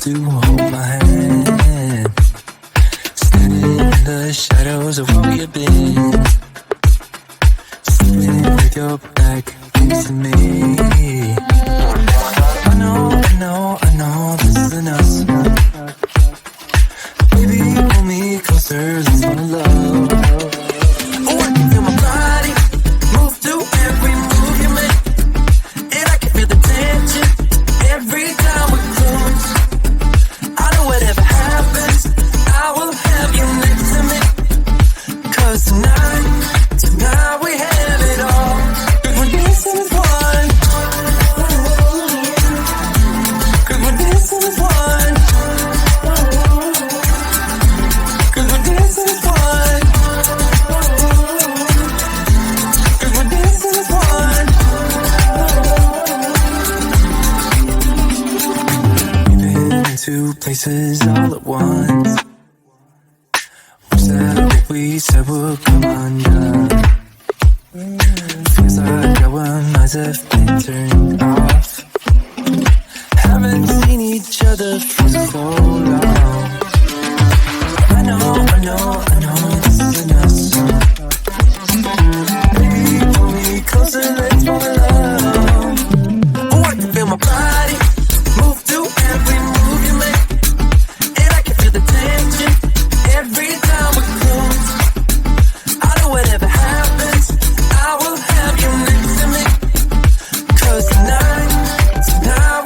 to hold my hand, standing in the shadows of where we've been, sitting with your back facing me. I know this isn't us. Baby, pull me closer, let's fall in love. Oh, I can feel my body move to every move you make, and I can feel the tension every time we close. I know whatever happens, I will have you next to me. 'Cause tonight we have it all. 'Cause we're dancing as one. 'Cause we're dancing as one. 'Cause we're dancing as one. 'Cause we're dancing as one. We've been in two places all at once. Wish that what we said would come undone. Feels like our minds have been turned off. Haven't seen each other for so long. I know this isn't us. Baby, pull me closer, let's fall in love. Oh, I can feel my body move to every move you make, and I can feel the tension every time we close. I know whatever happens, I will have you next to me. 'Cause tonight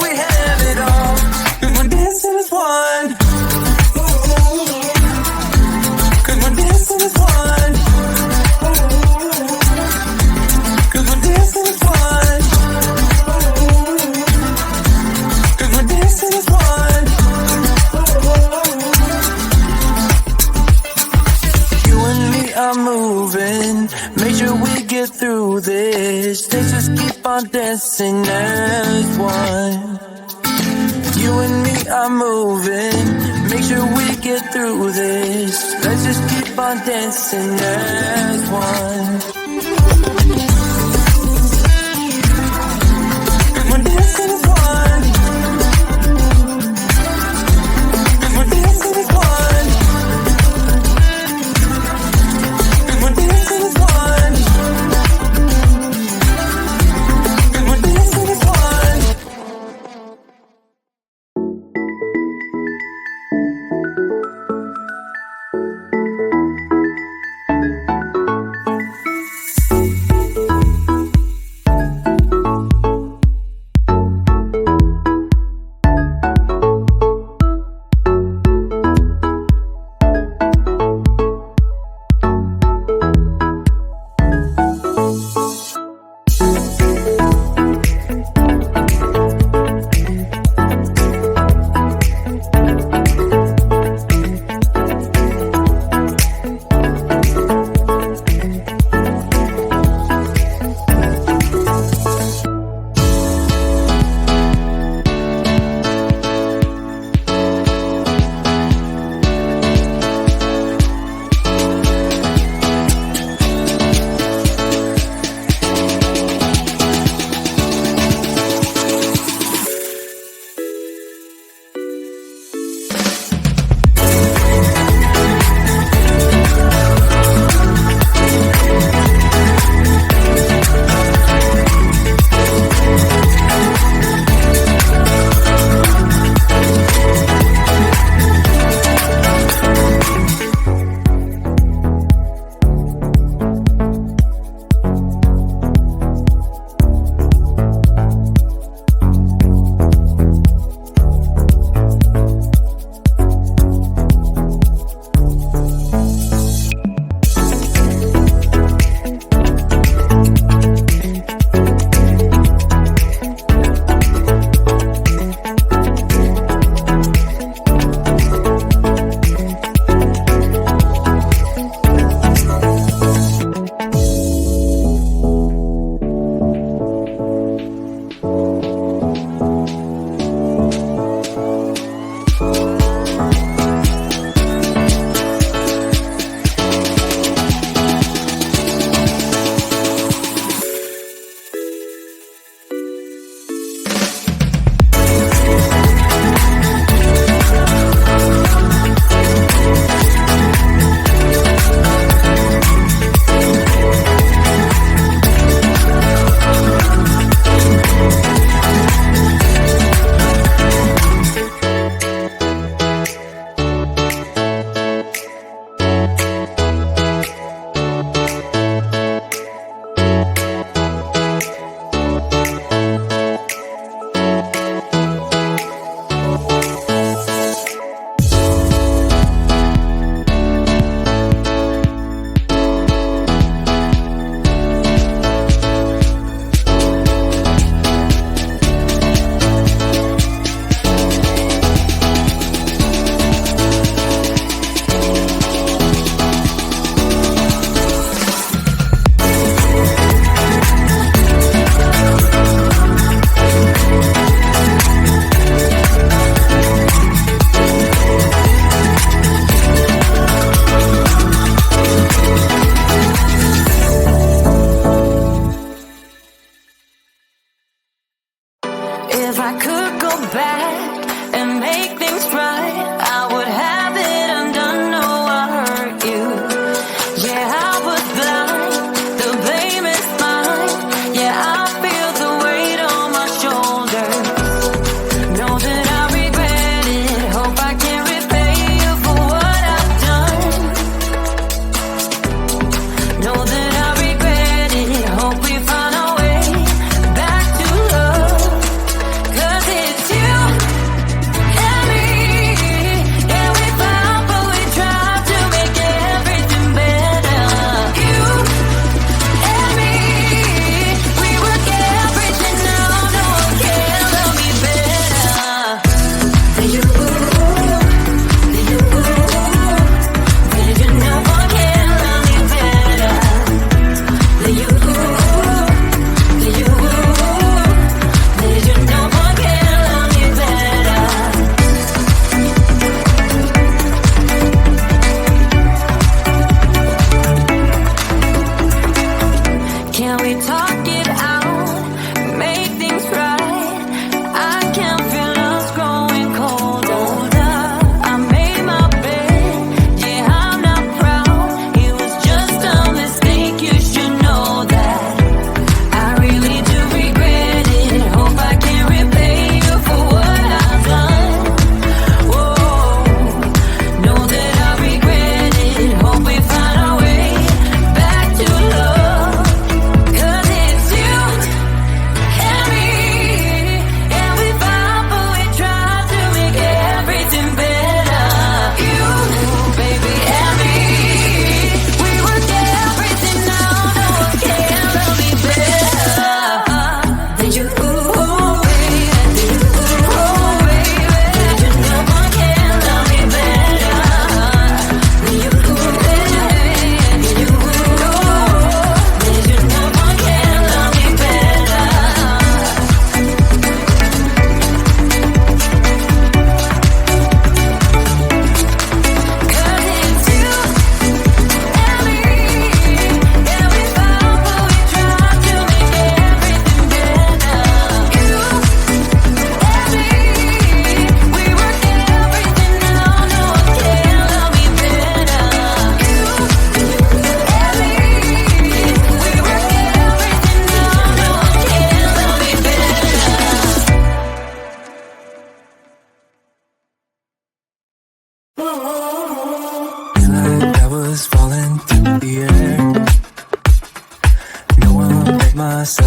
we have it all. 'Cause we're dancing as one. 'Cause we're dancing as one. 'Cause we're dancing as one. 'Cause we're dancing as one. You and me are moving, make sure we get through this. Let's just keep on dancing as one. You and me are moving, make sure we get through this. Let's just keep on dancing as one. 'Cause we're dancing as one. 'Cause we're dancing as one. 'Cause we're dancing as one. 'Cause we're dancing as one.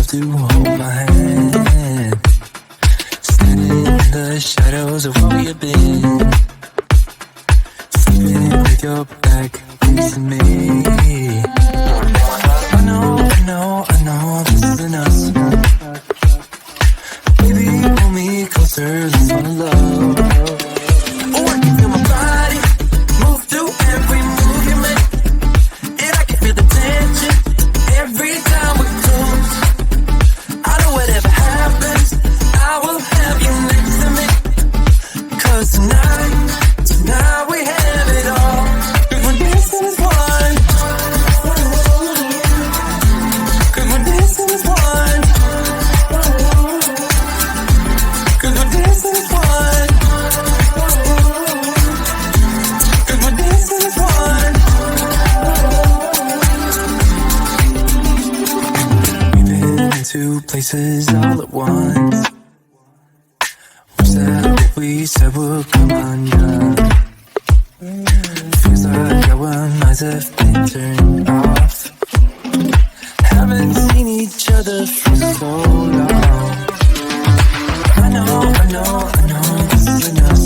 to hold my hand, standing in the shadows of where we have been, sleeping with your back facing me. I know, this isn't us. Baby, pull me closer, let's fall in love. Oh, I can feel my body move through every move you make, and I can feel the tension every time we close. I know whatever happens, I will have you next to me. 'Cause tonight we have it all. 'Cause we're dancing as one. 'Cause we're dancing as one. 'Cause we're dancing as one. 'Cause we're dancing as one. We've been in two places all at once. Wish that what we said would come undone. Feels like our minds have been turned off. Haven't seen each other for so long. I know, this isn't us.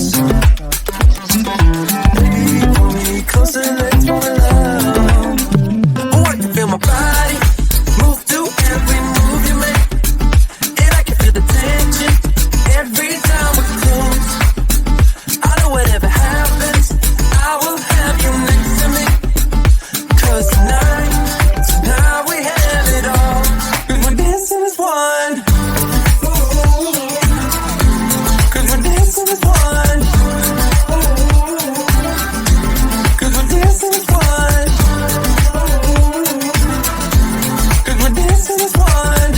Baby, pull me closer, let's fall in love. Oh, I can feel my body move through every move you make, and I can feel the tension every time we close. I know whatever happens, I will have you next to me. 'Cause tonight we have it all. 'Cause we're dancing as one. 'Cause we're dancing as one. 'Cause we're dancing as one. 'Cause we're dancing as one.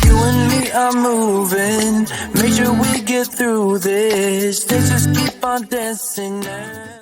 You and me are moving, make sure we get through this. Let's just keep on dancing now.